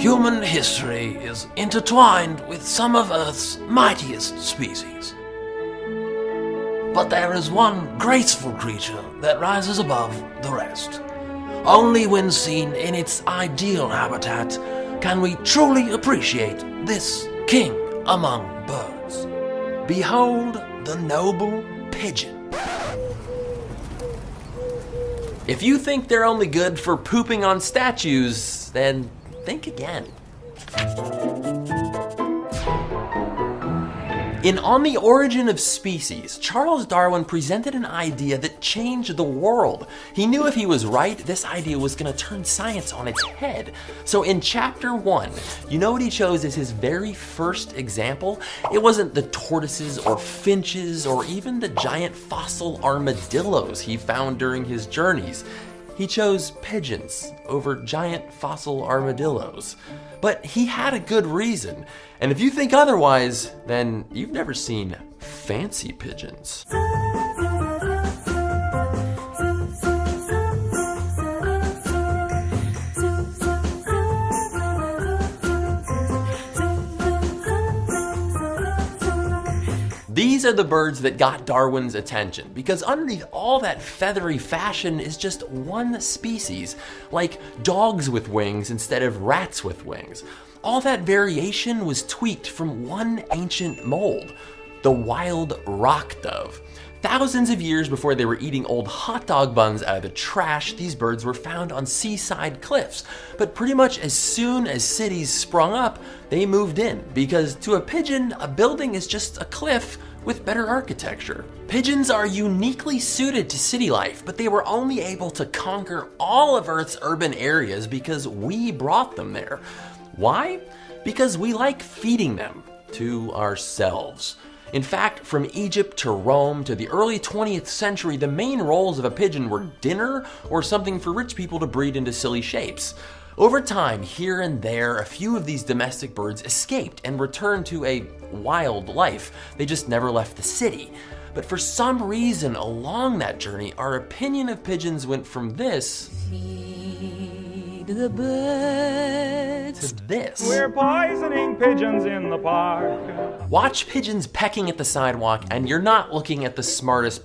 Human history is intertwined with some of Earth's mightiest species. But there is one graceful creature that rises above the rest. Only when seen in its ideal habitat can we truly appreciate this king among birds. Behold the noble pigeon. If you think they're only good for pooping on statues, then think again. In On the Origin of Species, Charles Darwin presented an idea that changed the world. He knew if he was right, this idea was going to turn science on its head. So in chapter 1, you know what he chose as his very first example? It wasn't the tortoises or finches or even the giant fossil armadillos he found during his journeys. He chose pigeons over giant fossil armadillos. But he had a good reason. And if you think otherwise, then you've never seen fancy pigeons. These are the birds that got Darwin's attention, because underneath all that feathery fashion is just one species, like dogs with wings instead of rats with wings. All that variation was tweaked from one ancient mold, the wild rock dove. Thousands of years before they were eating old hot dog buns out of the trash, these birds were found on seaside cliffs. But pretty much as soon as cities sprung up, they moved in, because to a pigeon, a building is just a cliff with better architecture. Pigeons are uniquely suited to city life, but they were only able to conquer all of Earth's urban areas because we brought them there. Why? Because we like feeding them to ourselves. In fact, from Egypt to Rome to the early 20th century, the main roles of a pigeon were dinner or something for rich people to breed into silly shapes. Over time, here and there, a few of these domestic birds escaped and returned to a wild life. They just never left the city. But for some reason along that journey, our opinion of pigeons went from this the birds to this. We're poisoning pigeons in the park. Watch pigeons pecking at the sidewalk and you're not looking at the smartest